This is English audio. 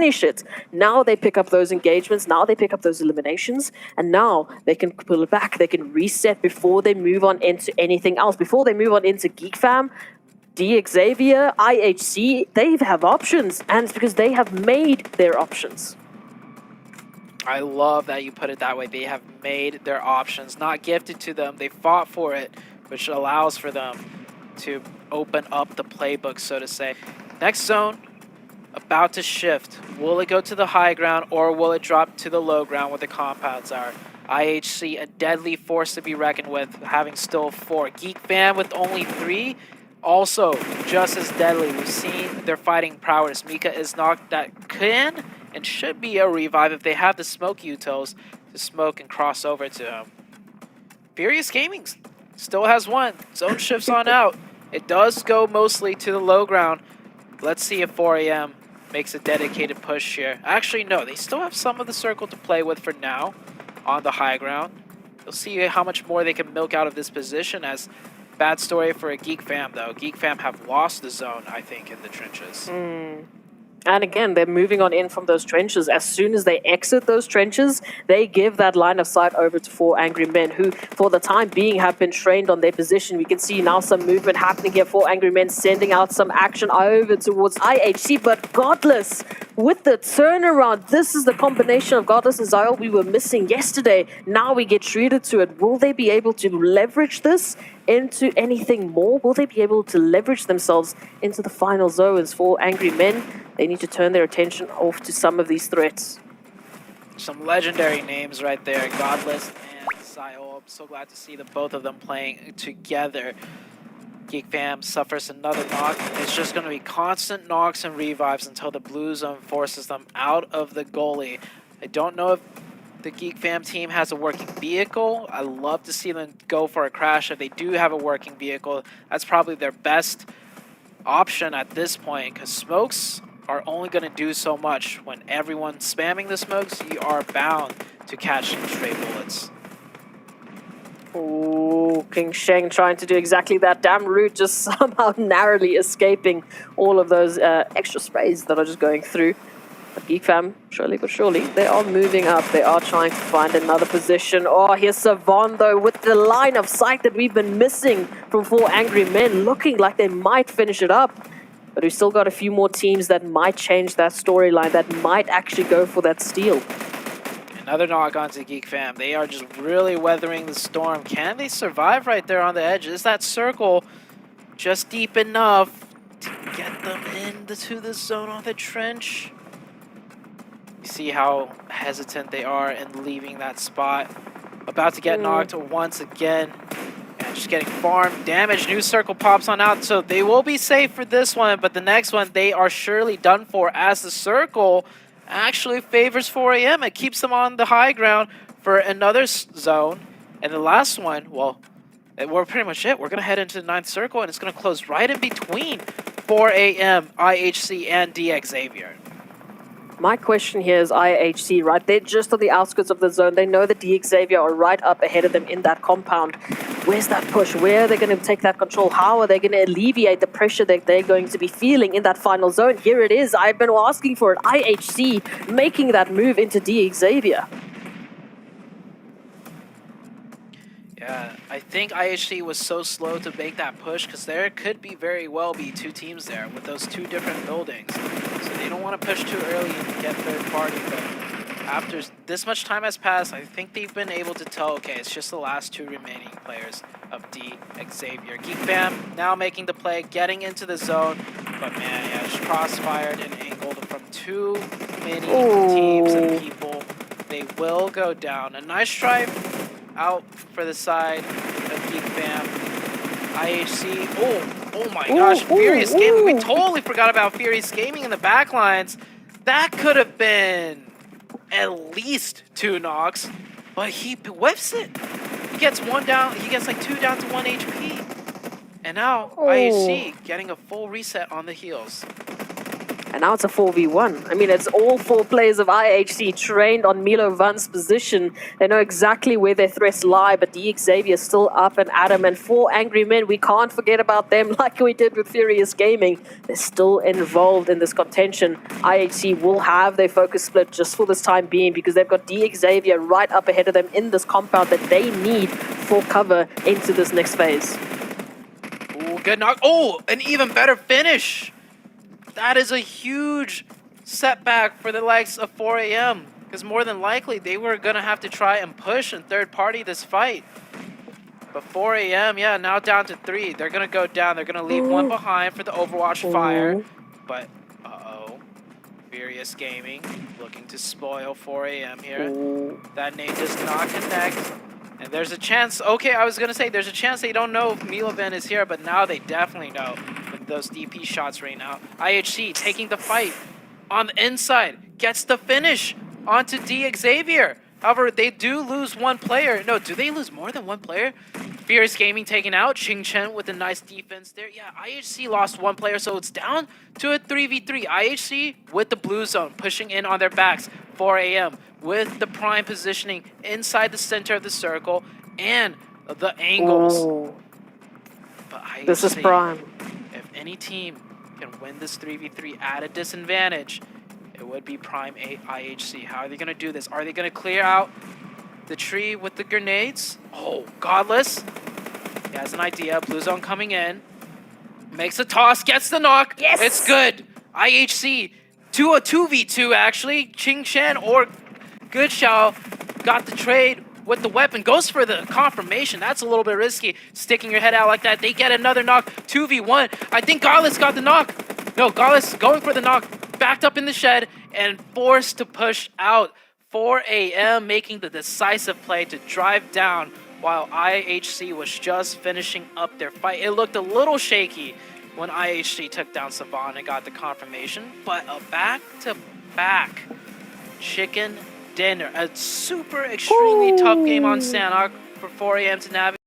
finish it. Now they pick up those engagements, now they pick up those eliminations, and now they can pull it back. They can reset before they move on into anything else. Before they move on into Geek Fam, Xavier, IHC, they have options, and it's because they have made their options. I love that you put it that way. They have made their options, not gifted to them. They fought for it, which allows for them to open up the playbook, so to say. Next zone, about to shift. Will it go to the high ground or will it drop to the low ground where the compounds are? IHC, a deadly force to be reckoned with, having still 4. Geek Fam with only 3, also just as deadly. We've seen their fighting prowess. Mika is knocked, that can and should be a revive if they have the smoke utils to smoke and cross over to him. Furious Gaming still has 1. Zone shifts on out. It does go mostly to the low ground. Let's see if 4am makes a dedicated push here. Actually, no, they still have some of the circle to play with for now on the high ground. You'll see how much more they can milk out of this position. As bad story for a Geek Fam, though. Geek Fam have lost the zone, I think, in the trenches. And again, they're moving on in from those trenches. As soon as they exit those trenches, they give that line of sight over to 4 Angry Men, who, for the time being, have been trained on their position. We can see now some movement happening here. 4 Angry Men sending out some action over towards IHC, but Godless with the turnaround. This is the combination of Godless and Zyle we were missing yesterday. Now we get treated to it. Will they be able to leverage this into anything more? Will they be able to leverage themselves into the final zones? 4 Angry Men, they need to turn their attention off to some of these threats. Some legendary names right there, Godless and Zyle. I'm so glad to see the both of them playing together. Geek Fam suffers another knock. It's just going to be constant knocks and revives until the blue zone forces them out of the goalie. I don't know if the Geek Fam team has a working vehicle. I love to see them go for a crash. If they do have a working vehicle, that's probably their best option at this point, because smokes are only going to do so much. When everyone's spamming the smokes, you are bound to catch some stray bullets. Oh, King Sheng trying to do exactly that. Damn Root just somehow narrowly escaping all of those extra sprays that are just going through. But Geek Fam, surely but surely, they are moving up. They are trying to find another position. Oh, here's Savon, though, with the line of sight that we've been missing from 4 Angry Men, looking like they might finish it up. But we've still got a few more teams that might change that storyline, that might actually go for that steal. Another knock onto Geek Fam. They are just really weathering the storm. Can they survive right there on the edge? Is that circle just deep enough to get them into the zone on the trench? You see how hesitant they are in leaving that spot. About to get knocked once again. And just getting farmed damage. New circle pops on out, so they will be safe for this one. But the next one, they are surely done for, as the circle actually favors 4am. It keeps them on the high ground for another zone. And the last one, well, we're pretty much it. We're going to head into the 9th circle, and it's going to close right in between 4am, IHC, and Xavier. My question here is IHC, right? They're just on the outskirts of the zone. They know that Xavier are right up ahead of them in that compound. Where's that push? Where are they going to take that control? How are they going to alleviate the pressure that they're going to be feeling in that final zone? Here it is. I've been asking for it. IHC making that move into Xavier. Yeah, I think IHC was so slow to make that push because there could be very well be 2 teams there with those 2 different buildings. So they don't want to push too early and get third party, but after this much time has passed, I think they've been able to tell, okay, it's just the last 2 remaining players of Xavier. Geek Fam now making the play, getting into the zone, but man, yeah, just crossfired and angled from too many teams and people. They will go down. A nice try out for the side of Geek Fam. IHC, oh my gosh, Furious Gaming. We totally forgot about Furious Gaming in the backlines. That could have been at least 2 knocks, but he whiffs it. He gets 1 down, he gets like 2 down to 1 HP. And now IHC getting a full reset on the heels. And now it's a 4v1. I mean, it's all 4 players of IHC trained on Milo Van's position. They know exactly where their threats lie, but Xavier is still up and at him. And 4 angry men, we can't forget about them like we did with Furious Gaming. They're still involved in this contention. IHC will have their focus split just for this time being because they've got Xavier right up ahead of them in this compound that they need for cover into this next phase. Ooh, good knock. Oh, an even better finish. That is a huge setback for the likes of 4am, because more than likely they were going to have to try and push and third party this fight. But 4am, yeah, now down to 3. They're going to go down. They're going to leave one behind for the Overwatch fire. But, Furious Gaming looking to spoil 4am here. That nade does not connect. And there's a chance, okay, I was going to say, there's a chance they don't know if Milovan is here, but now they definitely know with those DP shots right now. IHC taking the fight on the inside, gets the finish onto Xavier. However, they do lose one player. No, do they lose more than one player? Furious Gaming taken out, Chiken with a nice defense there. Yeah, IHC lost one player, so it's down to a 3v3. IHC with the blue zone, pushing in on their backs. 4am with the prime positioning inside the center of the circle and the angles. But IHC, this is prime. If any team can win this 3v3 at a disadvantage, it would be prime IHC. How are they going to do this? Are they going to clear out the tree with the grenades? Oh, Godless. He has an idea. Blue zone coming in. Makes a toss. Gets the knock. Yes! It's good. IHC to a 2v2 actually. Chiken or Good Xiao got the trade with the weapon. Goes for the confirmation. That's a little bit risky. Sticking your head out like that. They get another knock. 2v1. I think Godless got the knock. No, Godless going for the knock. Backed up in the shed and forced to push out. 4am making the decisive play to drive down while IHC was just finishing up their fight. It looked a little shaky when IHC took down Savan and got the confirmation, but a back-to-back chicken dinner. A super extremely tough game on Sanhok for 4am to navigate.